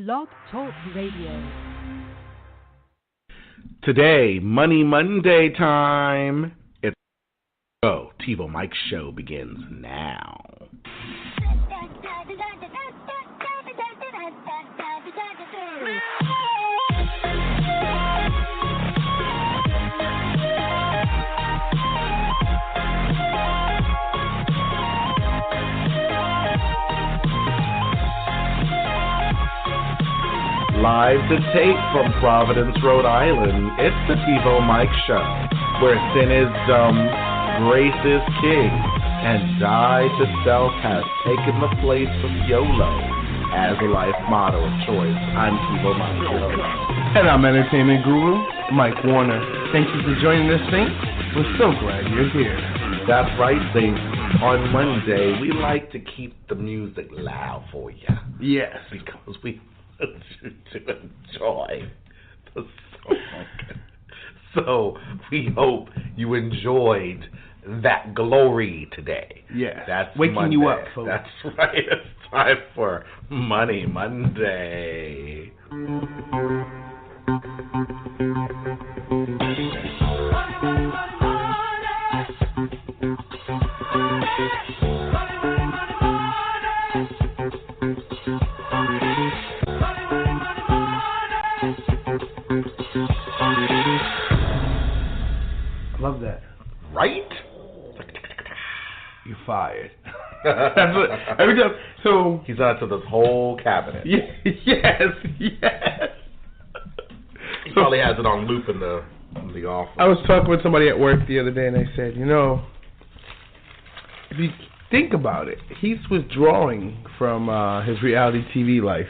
Blog Talk Radio. Today, Money Monday time. It's TiVoMike show begins now. Live to tape from Providence, Rhode Island, it's the TiVoMike show, where sin is dumb, grace is king, and die to self has taken the place of YOLO as a life motto of choice. I'm TiVoMike, your host. And I'm entertainment guru, Mike Warner. Thank you for joining us, Saints. We're so glad you're here. That's right, Saints. On Monday, we like to keep the music loud for you. Yes. Because we to enjoy the song. So we hope you enjoyed that glory today. Yes. That's waking Monday. You up, folks. That's right. It's time for Money Monday. Love that. Right? You're fired. That's what, every time. So he's on to this whole cabinet. Yes. He probably has it on loop in the office. I was talking with somebody at work the other day, and I said, if you think about it, he's withdrawing from his reality TV life.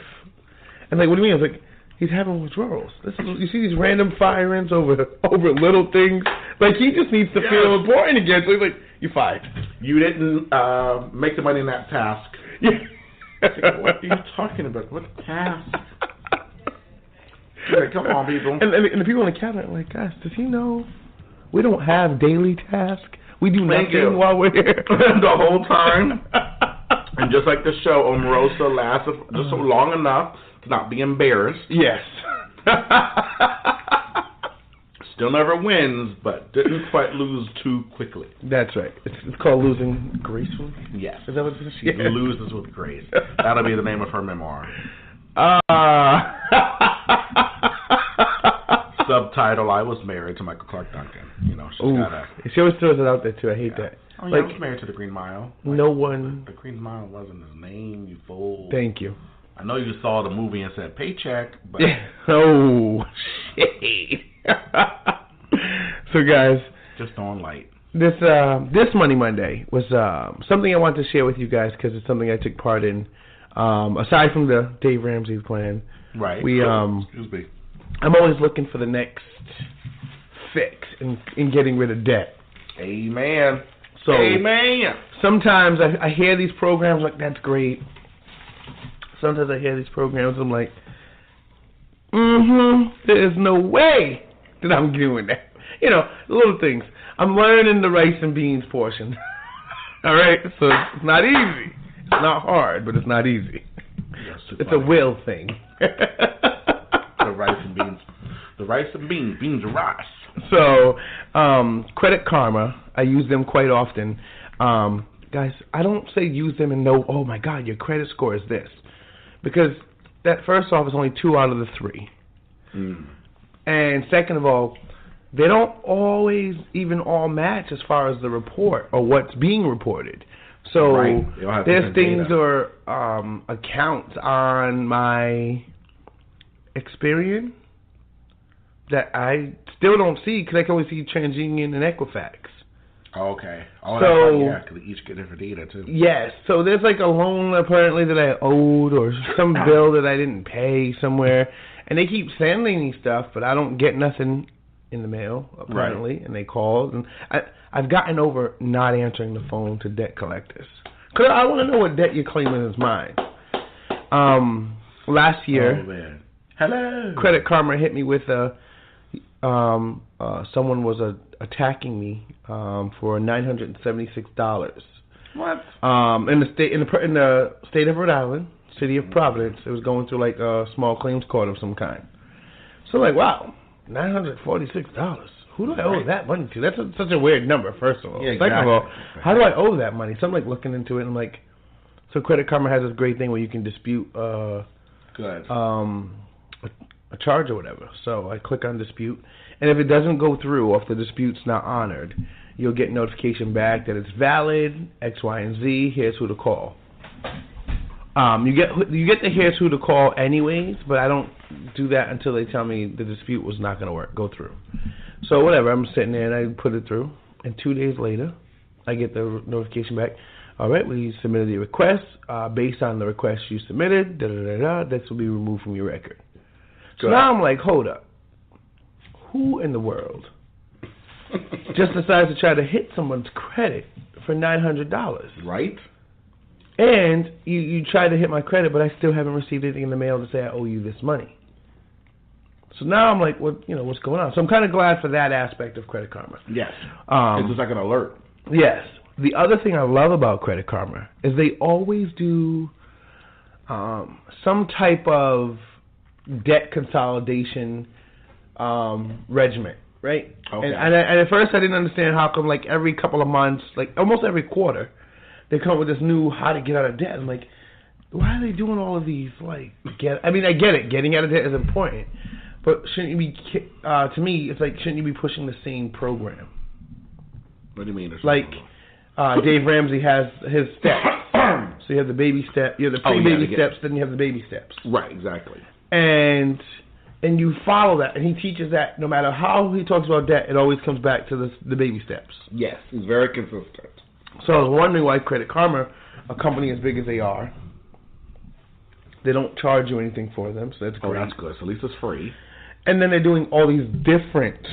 And like, what do you mean? I was like, he's having withdrawals. You see these random firings over little things. Like, he just needs to feel important again. So he's like, you're fired. You didn't make the money in that task. Yeah. What are you talking about? What task? Like, come on, people. And the people in the cabinet are like, guys, does he know we don't have daily tasks? We do nothing while we're here. The whole time. And just like the show, Omarosa lasted just so long enough to not be embarrassed. Yes. Still never wins, but didn't quite lose too quickly. That's right. It's called losing gracefully. Yes. Is that what it is? She loses with grace. That'll be the name of her memoir. Subtitle: I was married to Michael Clark Duncan. She always throws it out there too. I hate that. Oh, yeah, I was married to the Green Mile. No one. The Green Mile wasn't his name, you fool. Thank you. I know you saw the movie and said paycheck, but oh shit. So guys, just on light. This Money Monday was something I wanted to share with you guys because it's something I took part in. Aside from the Dave Ramsey plan, right? Excuse me. I'm always looking for the next fix in getting rid of debt. Amen. So amen. Sometimes I hear these programs like that's great. Sometimes I hear these programs I'm like, there's no way that I'm doing that. Little things. I'm learning the rice and beans portion. All right, so it's not easy. It's not hard, but it's not easy. It's a will thing. The rice and beans. The rice and beans. Beans and rice. So, Credit Karma, I use them quite often. Guys, I don't say use them and know, oh my God, your credit score is this. Because that, first off, is only 2 out of the 3. And second of all, they don't always even all match as far as the report or what's being reported. So there's things or accounts on my Experian that I still don't see because I can only see TransUnion and Equifax. Okay. Oh, so, because they each get different data, too. Yes. So there's like a loan, apparently, that I owed or some bill that I didn't pay somewhere. And they keep sending me stuff, but I don't get nothing in the mail, apparently. Right. And they called. And I've gotten over not answering the phone to debt collectors. Because I want to know what debt you're claiming is mine. Last year, hello. Credit Karma hit me with someone was attacking me for $976. What? In the state of Rhode Island, city of Providence. It was going through like a small claims court of some kind. So like, wow, $946. Who do I owe that money to? That's such a weird number, first of all. Yeah, exactly. Second of all, how do I owe that money? So I'm like looking into it, and I'm like, so Credit Karma has this great thing where you can dispute a charge or whatever. So I click on dispute, and if it doesn't go through, or if the dispute's not honored, you'll get notification back that it's valid, X, Y, and Z. Here's who to call. You get the here's who to call anyways, but I don't do that until they tell me the dispute was not going to go through. So whatever, I'm sitting there and I put it through, and 2 days later, I get the notification back. All right, we submitted the request. Based on the request you submitted, this will be removed from your record. So now I'm like, hold up. Who in the world just decides to try to hit someone's credit for $900? Right. And you try to hit my credit, but I still haven't received anything in the mail to say I owe you this money. So now I'm like, what's going on? So I'm kind of glad for that aspect of Credit Karma. Yes. It's just like an alert. Yes. The other thing I love about Credit Karma is they always do some type of debt consolidation regimen, right? Okay. And at first I didn't understand how come like every couple of months, like almost every quarter, they come up with this new how to get out of debt. I'm like, why are they doing all of these? Like, I get it. Getting out of debt is important. But shouldn't you be, to me, it's like, shouldn't you be pushing the same program? What do you mean? Like, Dave Ramsey has his steps. So you have the baby step, you have the pre-baby steps, then you have the baby steps. Right, exactly. And you follow that, and he teaches that no matter how he talks about debt, it always comes back to the baby steps. Yes, he's very consistent. So I was wondering why Credit Karma, a company as big as they are, they don't charge you anything for them, so that's great. Oh, that's good. So at least it's free. And then they're doing all these different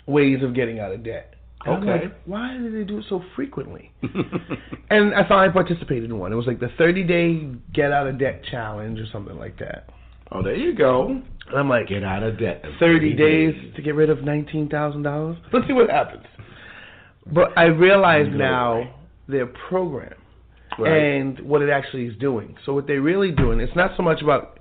ways of getting out of debt. And Okay. I'm like, why do they do it so frequently? And I finally participated in one. It was like the 30-day get out of debt challenge or something like that. Oh, there you go. And I'm like, Get out of debt. 30 days to get rid of $19,000? Let's see what happens. But I realize now their program and what it actually is doing. So what they're really doing, it's not so much about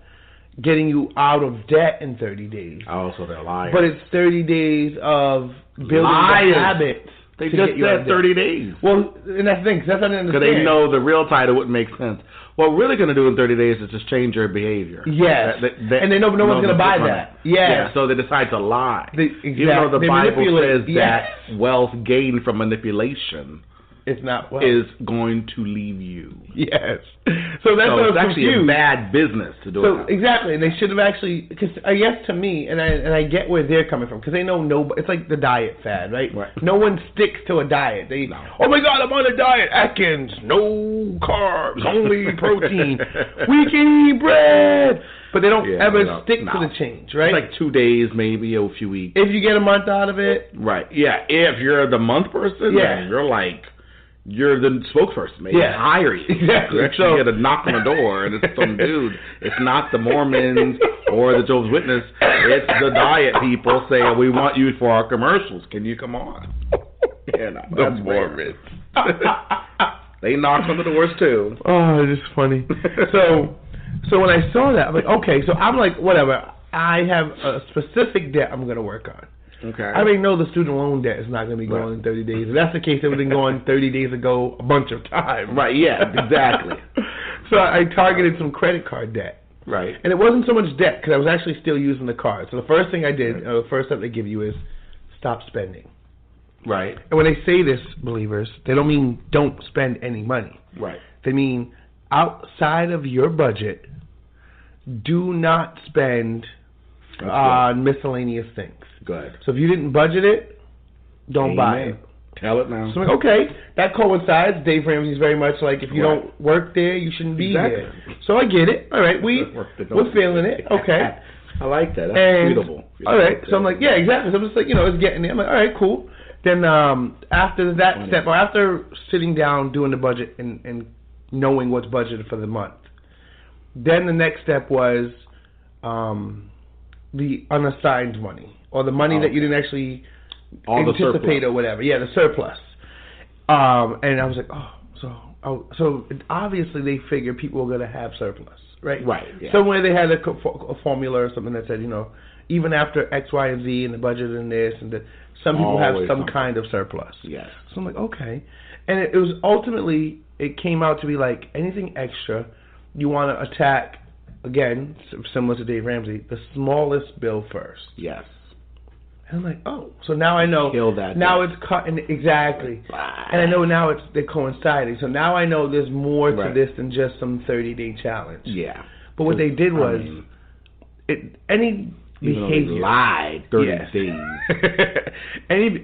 getting you out of debt in 30 days. Oh, so they're lying. But it's 30 days of building the habits. They just said 30 days. Well, and that's the thing, 'cause that's what I understand. Because they know the real title wouldn't make sense. What we're really going to do in 30 days is just change your behavior. Yes. And they know no one's going to buy that. Yeah. So they decide to lie. Exactly. Even though the Bible says that wealth gained from manipulation it's not is going to leave you. Yes. So that's what it's actually a bad business to do it. So exactly, and they should have actually, because I guess to me, and I get where they're coming from, because they know it's like the diet fad, right? No one sticks to a diet. Oh my God, I'm on a diet, Atkins, no carbs, only protein. We can eat bread. But they don't ever stick to the change, right? It's like 2 days, maybe a few weeks. If you get a month out of it. Right, yeah. If you're the month person, then you're the spokesperson. Maybe hire you. Exactly. You actually get a knock on the door, and it's some dude. It's not the Mormons or the Jehovah's Witness. It's the diet people saying, we want you for our commercials. Can you come on? The Mormons. They knock on the doors, too. Oh, it's just funny. So when I saw that, I'm like, okay. So I'm like, whatever. I have a specific debt I'm going to work on. Okay. I already know the student loan debt is not going to be going in 30 days. If that's the case, it would have been going 30 days ago a bunch of times. Right, yeah, exactly. So I targeted some credit card debt. Right. And it wasn't so much debt because I was actually still using the card. So the first thing I did, the first step they give you is stop spending. Right. And when they say this, believers, they don't mean don't spend any money. Right. They mean outside of your budget, do not spend on miscellaneous things. Good. So if you didn't budget it, don't buy it. Tell it now. So I'm like, okay, that coincides. Dave Ramsey's very much like, if you don't work there, you shouldn't be there. So I get it. All right, we're feeling it. Okay. I like that. That's suitable. All right. So I'm like, yeah, exactly. So I'm just like, it's getting there. I'm like, all right, cool. Then after that step, or after sitting down, doing the budget and knowing what's budgeted for the month, then the next step was the unassigned money, or the money that you didn't actually anticipate or whatever. Yeah, the surplus. And I was like, so so obviously they figure people are going to have surplus, right? Right. Yeah. Somewhere they had a formula or something that said, even after X, Y, and Z and the budget and this and that, some people have some kind of surplus. Yes. So I'm like, okay. And it was ultimately, it came out to be like anything extra, you want to attack, again, similar to Dave Ramsey, the smallest bill first. Yes. And I'm like, oh, so now I know. Kill that. Now it's cutting exactly, and I know now they're coinciding. So now I know there's more to this than just some 30-day challenge. Yeah. But what they did was, any behavior lied 30 days.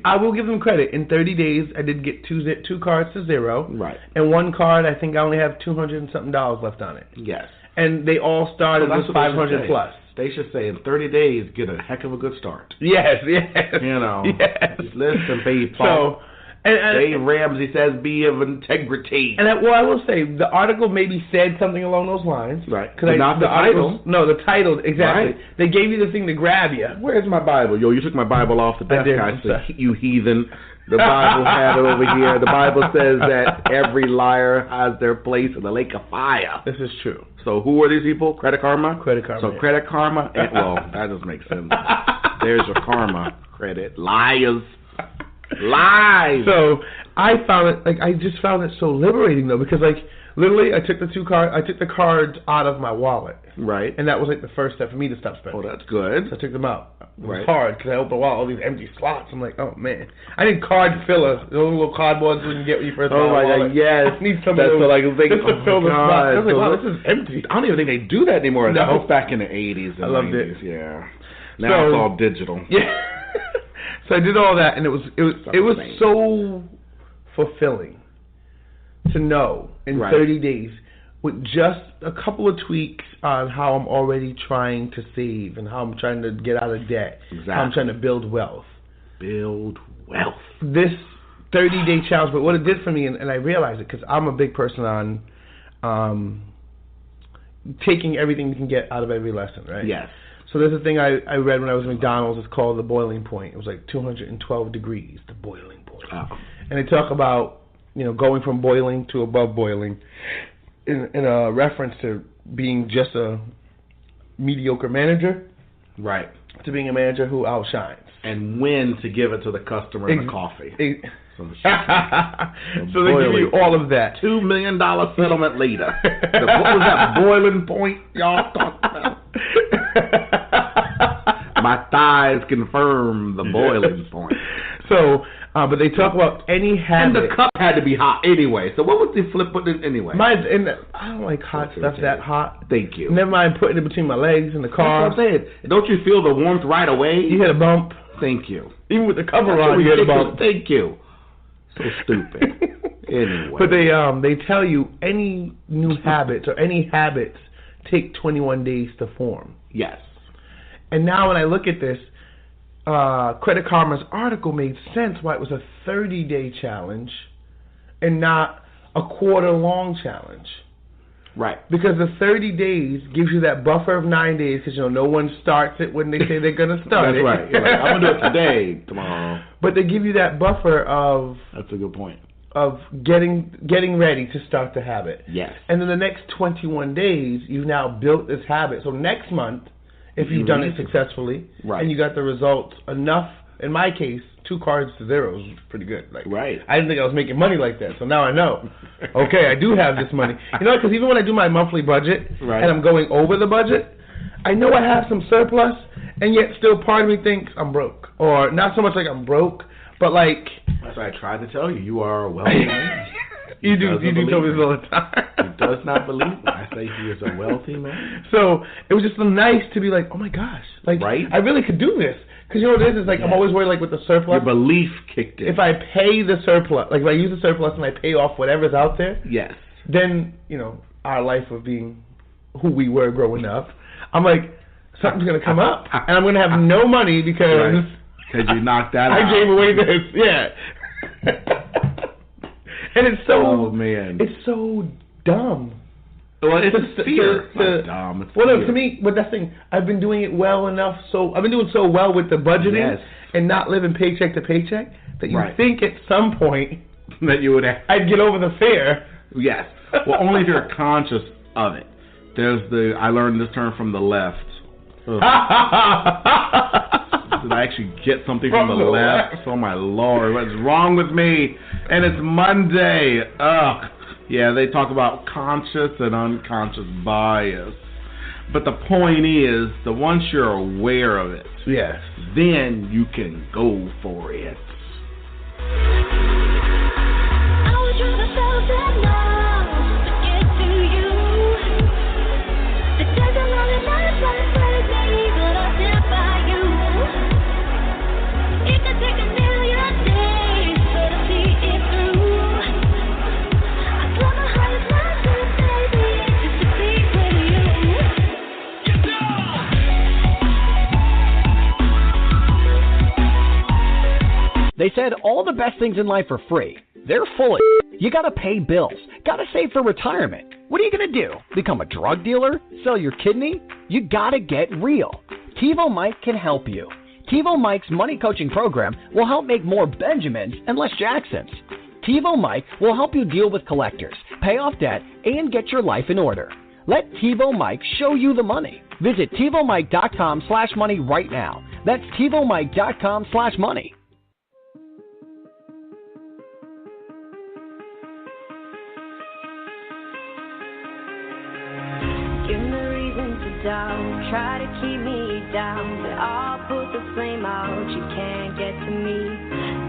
I will give them credit. In 30 days, I did get two cards to zero. Right. And one card, I think I only have $200 and something left on it. Yes. And they all started with 500 plus. They should say in 30 days, get a heck of a good start. Yes. Yes. Listen, people. And Dave Ramsey says be of integrity. And I will say, the article maybe said something along those lines. Right. But not the title. No, the title, exactly. Right. They gave you the thing to grab you. Where's my Bible? Yo, you took my Bible off the desk, you heathen. The Bible had it over here. The Bible says that every liar has their place in the lake of fire. This is true. So who are these people? Credit Karma? Credit Karma. So Credit Karma? Well, that doesn't make sense. There's your karma. Credit. Liars. Lies. So I found it, I just found it so liberating, though, because, literally, I took the cards out of my wallet. Right. And that was, the first step for me to stop spending. Oh, that's good. So I took them out. It was right. hard, because I opened the wallet, all these empty slots. I'm like, oh, man. I need card filler. Those little cardboards you can get when you first buy a wallet. Oh, my God, yes. I need some of those. Just to fill the slot. I was like, wow, this is empty. I don't even think they do that anymore. No. That was back in the 80s and I loved 90s. it. Yeah. Now it's all digital. Yeah. So I did all that, and it was so fulfilling to know in 30 days with just a couple of tweaks on how I'm already trying to save and how I'm trying to get out of debt, how I'm trying to build wealth. Build wealth. This 30-day challenge, but what it did for me, and I realized it because I'm a big person on taking everything you can get out of every lesson, right? Yes. So there's a thing I read when I was at McDonald's. It's called the boiling point. It was 212 degrees, the boiling point. Oh. And they talk about, going from boiling to above boiling in a reference to being just a mediocre manager. Right. To being a manager who outshines. And when to give it to the customer in the coffee. So they give you all of that. $2 million settlement later. What was that boiling point y'all talking about? My thighs confirm the boiling point. So, but they talk about any habit. And the cup had to be hot anyway. So what was the flip put in anyway? I don't like hot stuff that hot. Thank you. Never mind putting it between my legs in the car. That's what I'm saying. Don't you feel the warmth right away? You hit a bump. Thank you. Even with the cover on, you hit a bump. Thank you. So stupid. Anyway. But they tell you any new habits or any habits take 21 days to form. Yes. And now when I look at this, Credit Karma's article made sense why it was a 30-day challenge and not a quarter-long challenge. Right. Because the 30 days gives you that buffer of 9 days because, no one starts it when they say they're going to start it. That's right. You're like, I'm going to do it today, tomorrow. But they give you that buffer of... That's a good point. Of getting ready to start the habit. Yes. And then the next 21 days, you've now built this habit. So next month, if you've done it successfully, and you got the results enough, in my case, 2 cards to 0 is pretty good. Right. I didn't think I was making money like that, so now I know. Okay, I do have this money. Because even when I do my monthly budget, and I'm going over the budget, I know I have some surplus, and yet still part of me thinks I'm broke. Or not so much like I'm broke, but That's why I tried to tell you. You are a wealthy man. You do tell me this all the time. He does not believe me. I say he is a wealthy man. So it was just so nice to be like, oh my gosh, I really could do this. Because you know what it is? I'm always worried with the surplus. Your belief kicked in. If I pay the surplus, if I use the surplus and I pay off whatever's out there, yes, then our life of being who we were growing up, I'm like, something's gonna come up, and I'm gonna have no money because you knocked that out. I gave away this, and it's so. Oh man, it's so dumb. Well, it's fear. Dumb. It's fear. To me, but that's the thing. I've been doing it well enough. So I've been doing so well with the budgeting and not living paycheck to paycheck that you think at some point that you would I'd get over the fear Yes. Well, only if you're conscious of it. I learned this term from the left. Did I actually get something from the left? Oh my Lord, what's wrong with me? And it's Monday. Ugh. Yeah, they talk about conscious and unconscious bias. But the point is, that once you're aware of it, yes, then you can go for it. They said all the best things in life are free. They're full of You gotta pay bills. Gotta save for retirement. What are you gonna do? Become a drug dealer? Sell your kidney? You gotta get real. TiVoMike can help you. TiVoMike's money coaching program will help make more Benjamins and less Jacksons. TiVoMike will help you deal with collectors, pay off debt, and get your life in order. Let TiVoMike show you the money. Visit TiVoMike.com/money right now. That's TiVoMike.com/money. Don't try to keep me down, but I'll put the flame out. You can't get to me.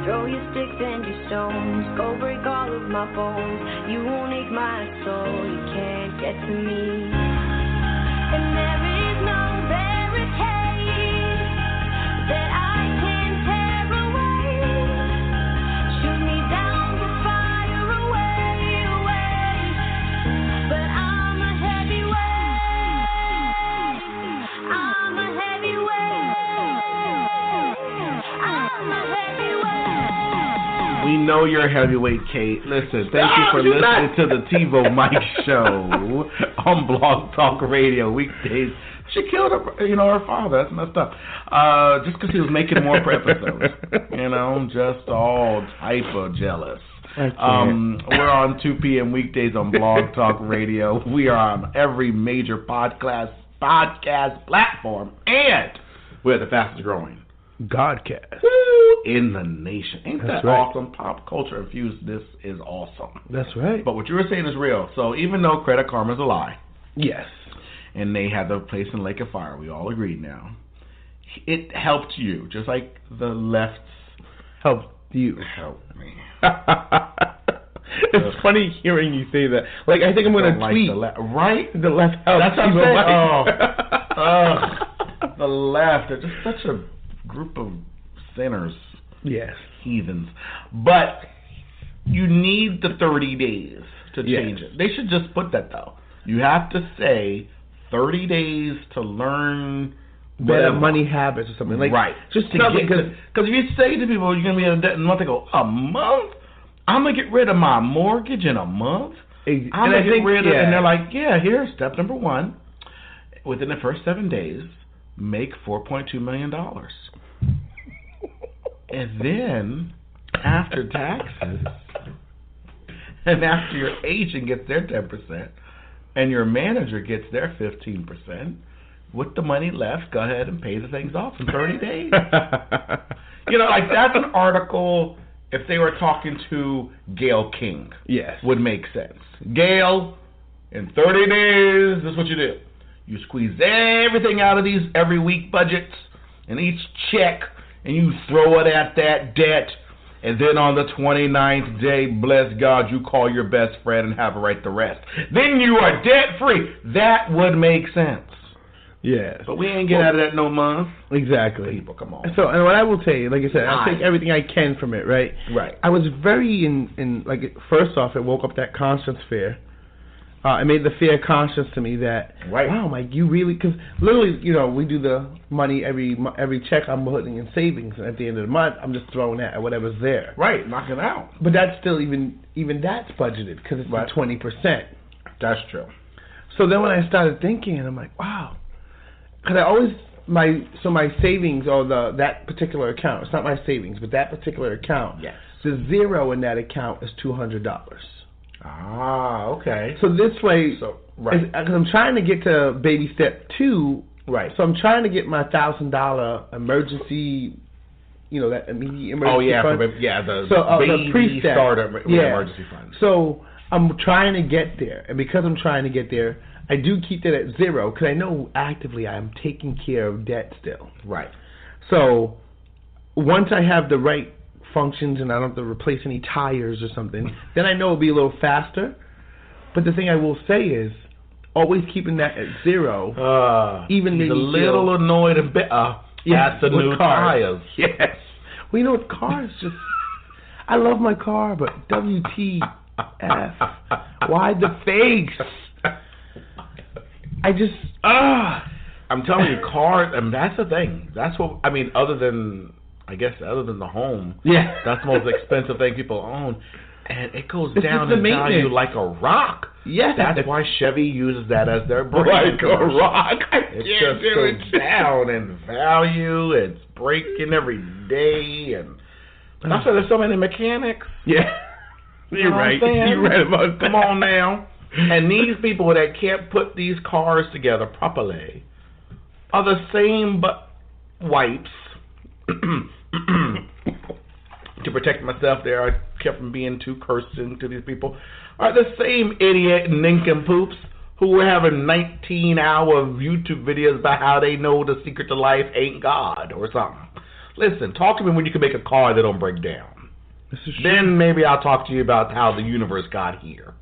Throw your sticks and your stones, go break all of my bones. You won't ache my soul. You can't get to me. And there is no barricade that I can tear away. Shoot me down to fire away, away. But I'm a heavyweight. I'm a heavyweight. We know you're a heavyweight, Kate. Listen, thank you for listening to the TiVoMike show on Blog Talk Radio weekdays. She killed her father. That's messed up. Just because he was making more episodes. Just all type of jealous. We're on 2 p.m. weekdays on Blog Talk Radio. We are on every major podcast platform, and we're the fastest growing Godcast in the nation. Ain't that right. awesome? Pop Culture-Infused, this is awesome. That's right. But what you were saying is real. So even though Credit Karma's a lie, yes, and they had their place in Lake of Fire, we all agreed now, it helped you, just like the left's helped you. Helped me. It's funny hearing you say that. Like, I think I'm going to tweet. Right? The left helps. That's what I'm saying. The left. They're just such a group of sinners. Yes. Heathens. But you need the 30 days to change it. They should just put that, though. You have to say 30 days to learn better money habits or something. Like, right. Just to get... Because if you say to people, you're going to be in debt in a month, they go, a month? I'm going to get rid of my mortgage in a month? I'm going to get rid of it. And they're like, yeah, here's step number 1. Within the first 7 days, make $4.2 million. And then, after taxes, and after your agent gets their 10%, and your manager gets their 15%, with the money left, go ahead and pay the things off in 30 days. Like that's an article, if they were talking to Gayle King, would make sense. Gayle, in 30 days, this is what you do. You squeeze everything out of these every week budgets and each check, and you throw it at that debt, and then on the 29th day, bless God, you call your best friend and have her write the rest. Then you are debt-free. That would make sense. Yes. But we ain't getting out of that no month. Exactly. People, come on. So, and what I will tell you, like I said, I'll take everything I can from it, right? Right. I was very first off, it woke up that conscience fear. It made the fear conscious to me that, wow, Mike, you really, because literally, we do the money every check I'm putting in savings, and at the end of the month, I'm just throwing that at whatever's there. Right, knock it out. But that's still, even that's budgeted, because it's the 20%. That's true. So then when I started thinking, I'm like, wow. Because I always, my savings, or that particular account, it's not my savings, but that particular account, the zero in that account is $200. Ah, okay. So this way, right. Because I'm trying to get to baby step 2. Right. So I'm trying to get my $1,000 emergency, that immediate emergency fund. The baby pre-step. starter emergency fund. So I'm trying to get there, and because I'm trying to get there, I do keep that at 0 because I know actively I am taking care of debt still. Right. So once I have the right functions and I don't have to replace any tires or something, then I know it'll be a little faster. But the thing I will say is, always keeping that at 0. Even he's a little annoyed a bit at the new tires. Yes. Well, with cars, just I love my car, but WTF? Why the face? I just I'm telling you, cars, and that's the thing. That's what I mean. Other than the home, that's the most expensive thing people own, and it goes down in value like a rock. Yes, that's why Chevy uses that as their brand. Like a rock. It just goes down in value. It's breaking every day, and that's why there's so many mechanics. Yeah, you're right. You're right about that. Come on now. And these people that can't put these cars together properly are the same wipes. To protect myself there, I kept from being too cursing to these people, are the same idiot nincompoops who were having 19-hour YouTube videos about how they know the secret to life ain't God or something. Listen, talk to me when you can make a car that don't break down. Then maybe I'll talk to you about how the universe got here.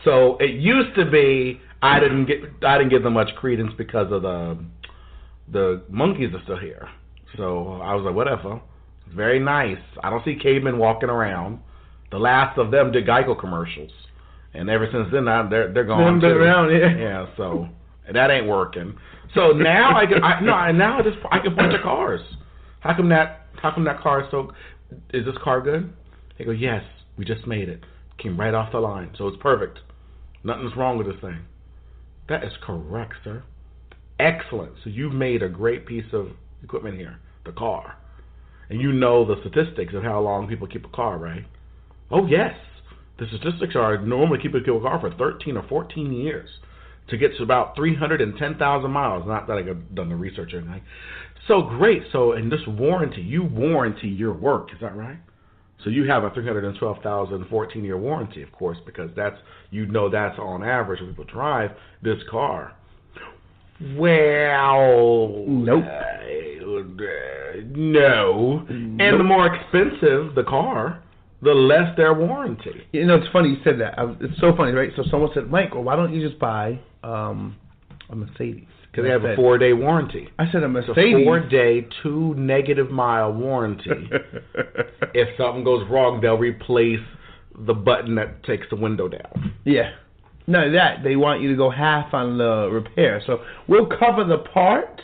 So it used to be I didn't give them much credence because of the monkeys are still here. So I was like, whatever. It's very nice. I don't see cavemen walking around. The last of them did Geico commercials, and ever since then they're gone too. Around, yeah. So that ain't working. So now I can point to cars. How come that car is so? Is this car good? They go, yes. We just made it. Came right off the line. So it's perfect. Nothing's wrong with this thing. That is correct, sir. Excellent. So you've made a great piece of equipment here, the car. And you know the statistics of how long people keep a car, right? Oh, yes. The statistics are normally keep a car for 13 or 14 years to get to about 310,000 miles. Not that I've done the research or anything. So great. So in this warranty, you warranty your work. Is that right? So you have a 312,000 14-year warranty, of course, because that's on average when people drive this car. Well, nope. No. And the more expensive the car, the less their warranty. It's funny you said that. It's so funny, right? So someone said, Mike, well, why don't you just buy a Mercedes? Because they have a 4-day warranty. I said a Mercedes. It's a 4-day, 2 negative-mile warranty. If something goes wrong, they'll replace the button that takes the window down. Yeah. None of that. They want you to go half on the repair. So we'll cover the part,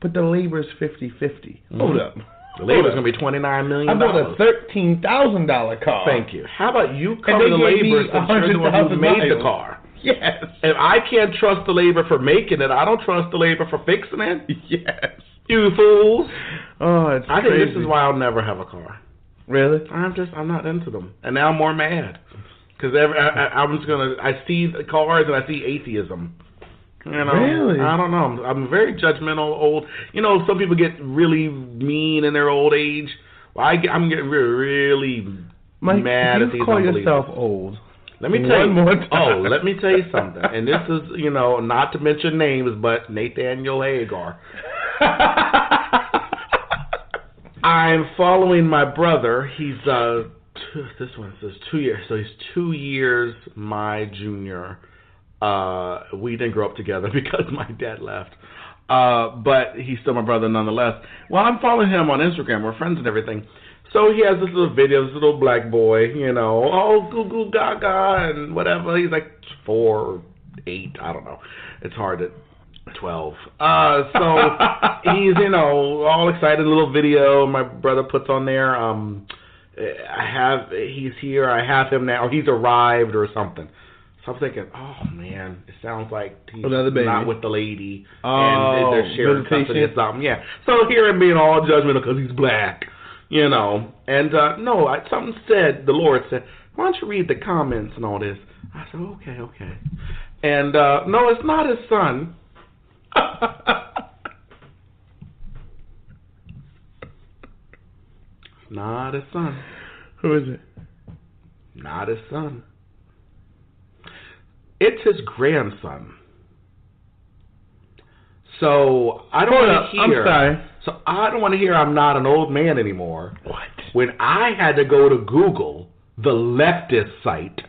but the labor is 50-50. Mm-hmm. Hold up. The labor's going to be $29 million. I bought a $13,000 car. Thank you. How about you cover the labor since you're the one who made the car? Yes. If I can't trust the labor for making it, I don't trust the labor for fixing it. Yes. You fools. Oh, it's I crazy. think this is why I'll never have a car. Really? I'm not into them. And now I'm more mad. Because I see the cars and I see atheism. Really? I don't know. I'm very judgmental, old. Some people get really mean in their old age. Well, I'm getting really Mike, mad at these unbelievers. You call yourself old. Let me tell you. One more time. Oh, let me tell you something. And this is, not to mention names, but Nathaniel Hagar. I'm following my brother. He's this one says 2 years, so he's 2 years my junior. We didn't grow up together because my dad left. But he's still my brother nonetheless. Well, I'm following him on Instagram. We're friends and everything. So he has this little video, this little black boy, goo goo gaga and whatever. He's like 4 or 8, I don't know. It's hard at 12. So he's, all excited, little video my brother puts on there. He's here, I have him now, he's arrived or something. So I'm thinking, oh man, it sounds like he's not with the lady. Oh, and they're sharing something or something. Yeah. So here I'm being all judgmental because he's black. you know. And no, something said, the Lord said, why don't you read the comments and all this? I said, okay. And no, it's not his son. It's not his son. Who is it? Not his son. It's his grandson. So I don't want to hear. I'm sorry. So I don't want to hear I'm not an old man anymore. What? When I had to go to Google, the leftist site,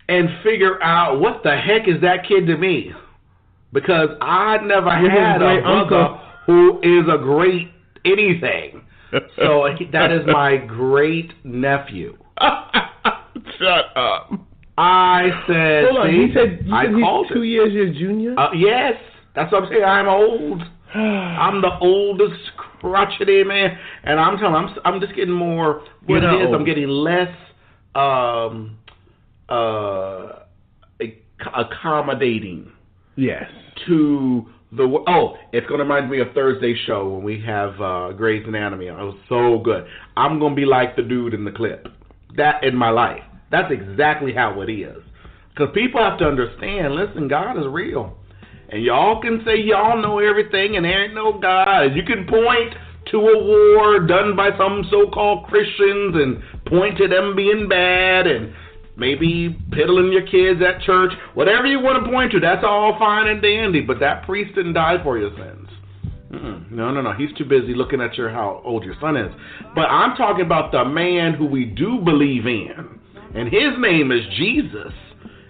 and figure out what the heck is that kid to me, because I never had a brother who is a great anything. So that is my great nephew. Shut up. I said, hold on. See, He said he's 2 years your junior? Yes. That's what I'm saying. I'm old. I'm the oldest crotchety man. And I'm telling you, I'm just getting more, what it is, I'm getting less accommodating. Yes. To the, it's going to remind me of Thursday's show when we have Grey's Anatomy. It was so good. I'm going to be like the dude in the clip. That in my life. That's exactly how it is. Because people have to understand, listen, God is real. And y'all can say y'all know everything and there ain't no God. You can point to a war done by some so-called Christians and point to them being bad and maybe piddling your kids at church. Whatever you want to point to, that's all fine and dandy. But that priest didn't die for your sins. No. He's too busy looking at how old your son is. But I'm talking about the man who we do believe in. And his name is Jesus.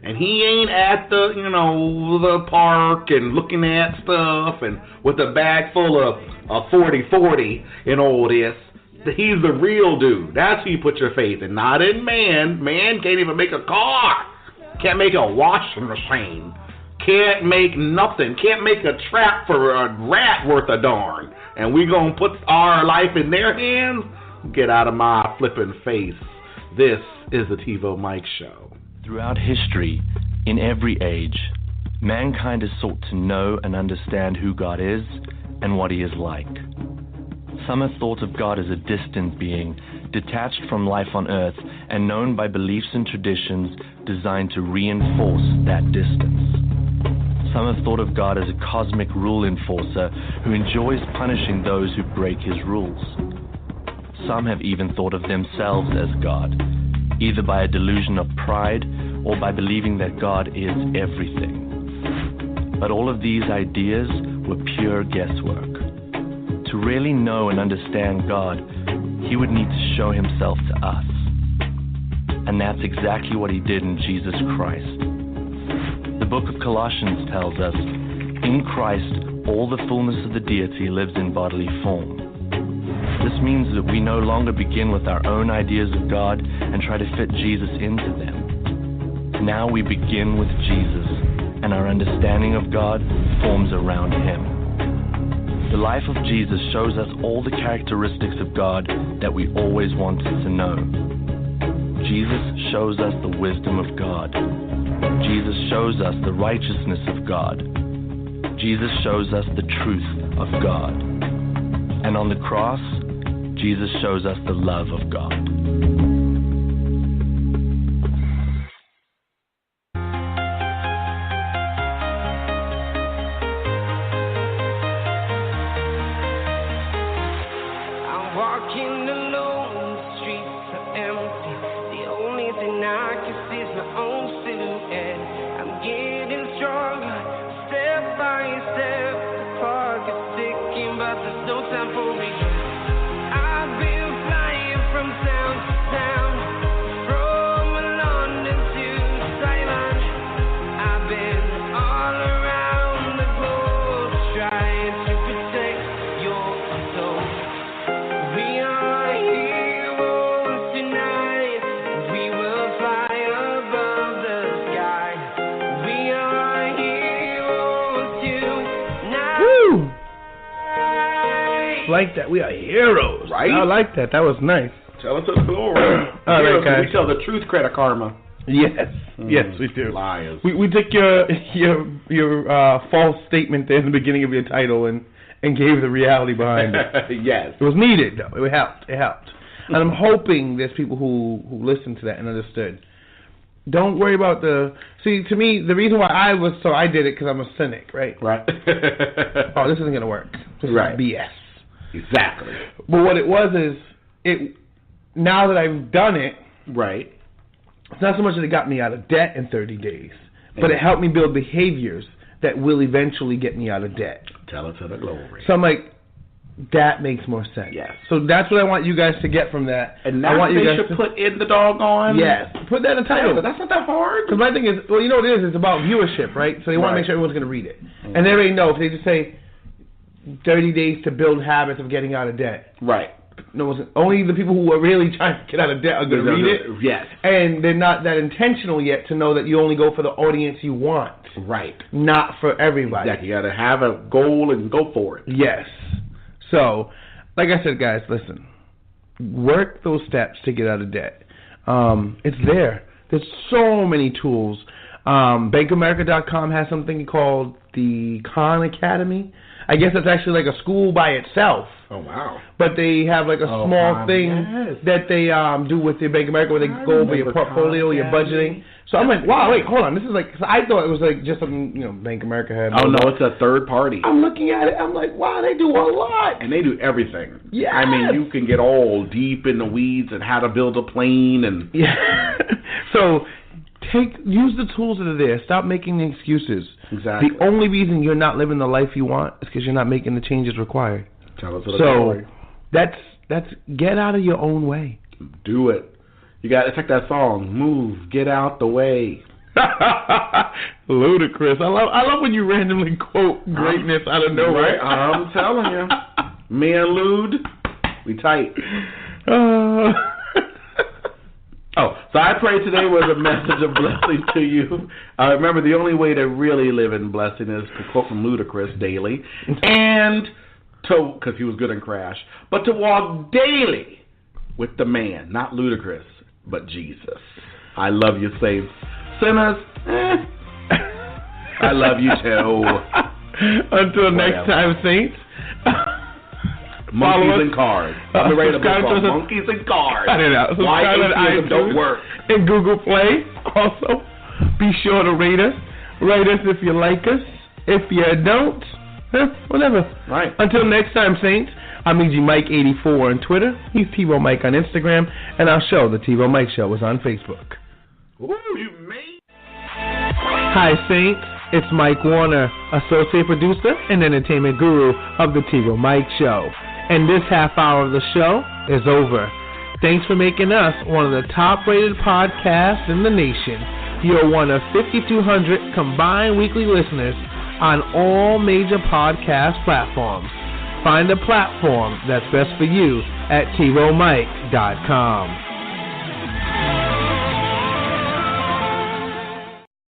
And he ain't at the park and looking at stuff and with a bag full of 40-40 and all this. He's the real dude. That's who you put your faith in, not in man. Man can't even make a car. Can't make a washing machine. Can't make nothing. Can't make a trap for a rat worth a darn. And we gonna put our life in their hands? Get out of my flipping face. This is the TiVoMike Show. Throughout history, in every age, mankind has sought to know and understand who God is and what he is like. Some have thought of God as a distant being, detached from life on earth and known by beliefs and traditions designed to reinforce that distance. Some have thought of God as a cosmic rule enforcer who enjoys punishing those who break his rules. Some have even thought of themselves as God, either by a delusion of pride or by believing that God is everything. But all of these ideas were pure guesswork. To really know and understand God, he would need to show himself to us. And that's exactly what he did in Jesus Christ. The book of Colossians tells us, in Christ, all the fullness of the deity lives in bodily form. This means that we no longer begin with our own ideas of God and try to fit Jesus into them. Now we begin with Jesus, and our understanding of God forms around him. The life of Jesus shows us all the characteristics of God that we always wanted to know. Jesus shows us the wisdom of God. Jesus shows us the righteousness of God. Jesus shows us the truth of God. And on the cross, Jesus shows us the love of God. I'm walking alone, the streets are empty. The only thing I can see is my own silhouette. I'm getting stronger, step by step. The clock is ticking, but there's no time for me. I've been flying from town to town, from London to Taiwan. I've been all around the globe trying to protect your soul. We are heroes tonight. We will fly above the sky. We are heroes tonight. Woo! Like that. We are heroes. Right? I like that. That was nice. Tell it to the glory. All right, guys. We tell the truth, Credit Karma. Yes. Yes, we do. Liars. We took your false statement there in the beginning of your title and and gave the reality behind it. Yes. It was needed, though. It helped. And I'm hoping there's people who listened to that and understood. Don't worry about see, to me, the reason why I did it because I'm a cynic, right? Right. Oh, this isn't going to work. This is BS. Exactly. But what it was is, now that I've done it, right, it's not so much that it got me out of debt in 30 days, but it helped me build behaviors that will eventually get me out of debt. Tell it to the glory. So I'm like, that makes more sense. Yes. So that's what I want you guys to get from that. And now I want they you guys should to put in the doggone. Yes. Put that in the title. Yeah, that's not that hard. Because my thing is, well, you know what it is? It's about viewership, right? So they want to make sure everyone's going to read it. And they already know if they just say 30 days to build habits of getting out of debt. Right. No, only the people who are really trying to get out of debt are going to read it. Yes. And they're not that intentional yet to know that you only go for the audience you want. Right. Not for everybody. Exactly. You got to have a goal and go for it. Yes. So, like I said, guys, listen. Work those steps to get out of debt. It's there. There's so many tools. BankAmerica.com has something called the Khan Academy. I guess it's actually like a school by itself. Oh, wow. But they have like a small thing that they do with your Bank of America where they go over your portfolio, your budgeting. So I'm like, wow, wait, hold on. This is like, cause I thought it was like just something, Bank of America had. Oh, no, it's a third party. I'm looking at it. I'm like, wow, they do a lot. And they do everything. Yeah. I mean, you can get all deep in the weeds and how to build a plane and. Yeah. So use the tools that are there. Stop making the excuses. Exactly. The only reason you're not living the life you want is because you're not making the changes required. Tell us what so that's get out of your own way. Do it. You got to check that song. Move, get out the way. Ludicrous. I love when you randomly quote greatness out of nowhere. Right, I'm telling you, me and Lude, we tight. So I pray today was a message of blessing to you. Remember, the only way to really live in blessing is to quote from Ludacris daily, and because he was good in Crash, but to walk daily with the man, not Ludacris, but Jesus. I love you, saints. Sinners, I love you too. Until next time, saints. Monkeys and cars. I'm ready to Monkeys and Cars. I don't know. Why atheism don't work. And Google Play. Also, be sure to rate us. Rate us if you like us. If you don't, whatever. Right. Until next time, saints. I'm EGMike84 on Twitter. He's TiVoMike on Instagram. And our show, The TiVoMike Show, is on Facebook. Ooh, you made. Hi, saints. It's Mike Warner, associate producer and entertainment guru of The TiVoMike Show. And this half hour of the show is over. Thanks for making us one of the top-rated podcasts in the nation. You're one of 5,200 combined weekly listeners on all major podcast platforms. Find a platform that's best for you at TiVoMike.com.